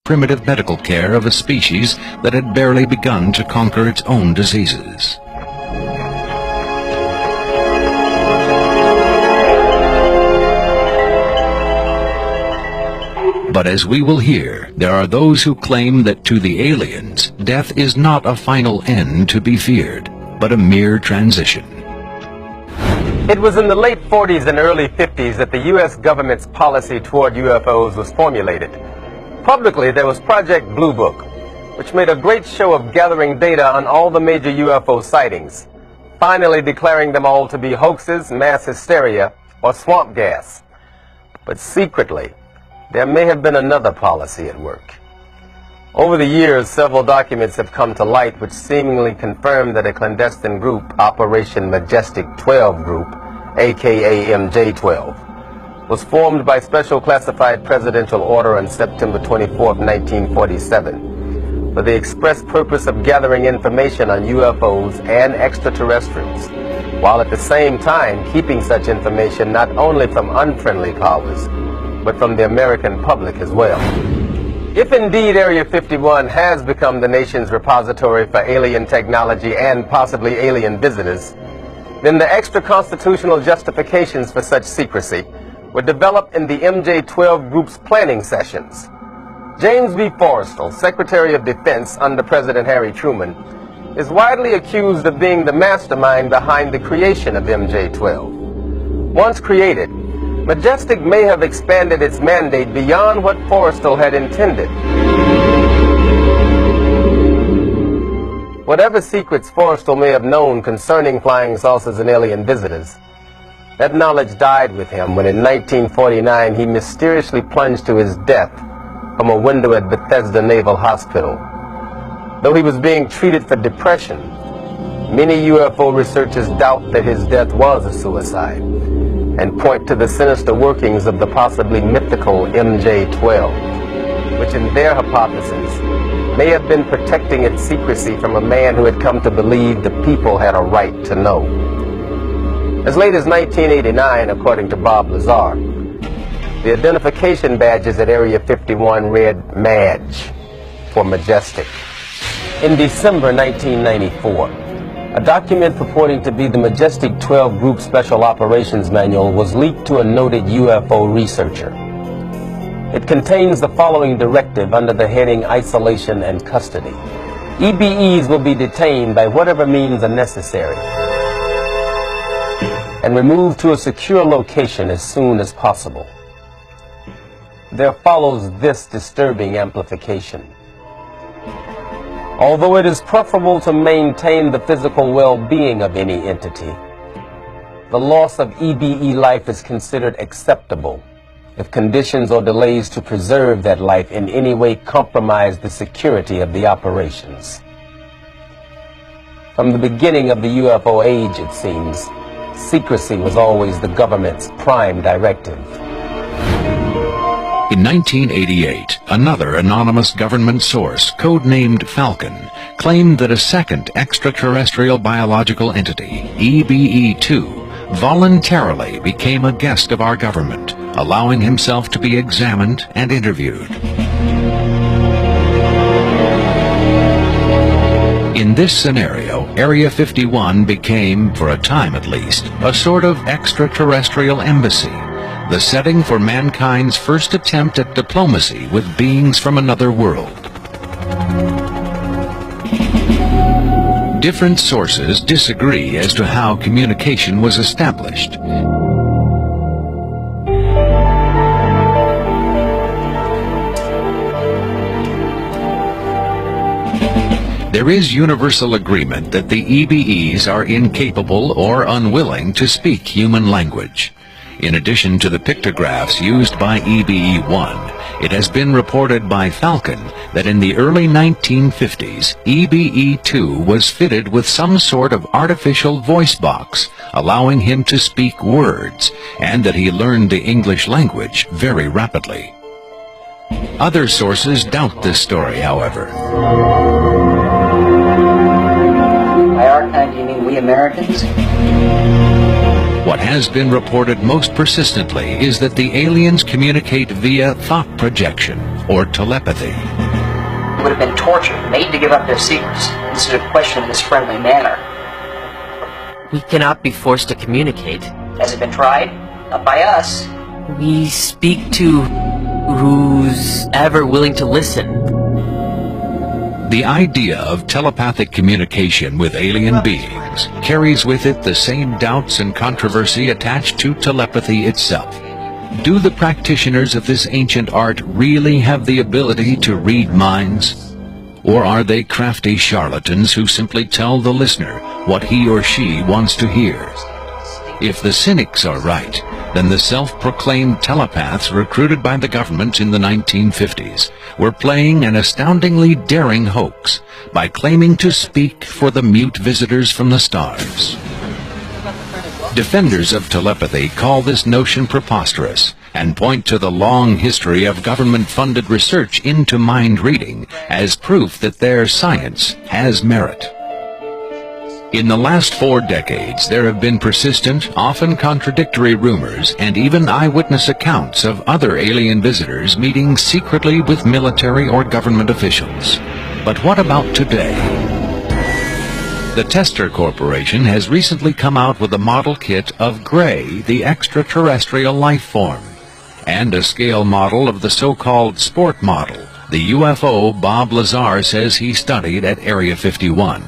primitive medical care of a species that had barely begun to conquer its own diseases. But as we will hear, there are those who claim that to the aliens, death is not a final end to be feared, but a mere transition. It was in the late 40s and early 50s that the U.S. government's policy toward UFOs was formulated. Publicly, there was Project Blue Book, which made a great show of gathering data on all the major UFO sightings, finally declaring them all to be hoaxes, mass hysteria, or swamp gas. But secretly, there may have been another policy at work. Over the years, several documents have come to light which seemingly confirm that a clandestine group, Operation Majestic 12 Group, aka MJ-12, was formed by special classified presidential order on September 24, 1947, for the express purpose of gathering information on UFOs and extraterrestrials, while at the same time keeping such information not only from unfriendly powers, but from the American public as well. If indeed Area 51 has become the nation's repository for alien technology and possibly alien visitors, then the extra-constitutional justifications for such secrecy were developed in the MJ-12 Group's planning sessions. James B. Forrestal, Secretary of Defense under President Harry Truman, is widely accused of being the mastermind behind the creation of MJ-12. Once created, Majestic may have expanded its mandate beyond what Forrestal had intended. Whatever secrets Forrestal may have known concerning flying saucers and alien visitors, that knowledge died with him when in 1949 he mysteriously plunged to his death from a window at Bethesda Naval Hospital. Though he was being treated for depression, many UFO researchers doubt that his death was a suicide, and point to the sinister workings of the possibly mythical MJ-12, which in their hypothesis may have been protecting its secrecy from a man who had come to believe the people had a right to know. As late as 1989, according to Bob Lazar, the identification badges at Area 51 read MADGE for Majestic. In December 1994, a document purporting to be the Majestic 12 Group Special Operations Manual was leaked to a noted UFO researcher. It contains the following directive under the heading Isolation and Custody. EBEs will be detained by whatever means are necessary and removed to a secure location as soon as possible. There follows this disturbing amplification. Although it is preferable to maintain the physical well-being of any entity, the loss of EBE life is considered acceptable if conditions or delays to preserve that life in any way compromise the security of the operations. From the beginning of the UFO age, it seems, secrecy was always the government's prime directive. In 1988, another anonymous government source, codenamed Falcon, claimed that a second extraterrestrial biological entity, EBE-2, voluntarily became a guest of our government, allowing himself to be examined and interviewed. In this scenario, Area 51 became, for a time at least, a sort of extraterrestrial embassy, the setting for mankind's first attempt at diplomacy with beings from another world. Different sources disagree as to how communication was established. There is universal agreement that the EBEs are incapable or unwilling to speak human language. In addition to the pictographs used by EBE-1, it has been reported by Falcon that in the early 1950s, EBE-2 was fitted with some sort of artificial voice box, allowing him to speak words, and that he learned the English language very rapidly. Other sources doubt this story, however. By our kind, you mean we Americans? What has been reported most persistently is that the aliens communicate via thought projection or telepathy. who would have been tortured, made to give up their secrets, instead of questioned in this friendly manner. We cannot be forced to communicate. Has it been tried? Not by us. We speak to who's ever willing to listen. The idea of telepathic communication with alien beings carries with it the same doubts and controversy attached to telepathy itself. Do the practitioners of this ancient art really have the ability to read minds? Or are they crafty charlatans who simply tell the listener what he or she wants to hear? If the cynics are right, then the self-proclaimed telepaths recruited by the government in the 1950s were playing an astoundingly daring hoax by claiming to speak for the mute visitors from the stars. Defenders of telepathy call this notion preposterous and point to the long history of government-funded research into mind reading as proof that their science has merit. In the last 4 decades, there have been persistent, often contradictory rumors and even eyewitness accounts of other alien visitors meeting secretly with military or government officials. But what about today? The Tester Corporation has recently come out with a model kit of Gray, the extraterrestrial life form, and a scale model of the so-called sport model, the UFO Bob Lazar says he studied at Area 51.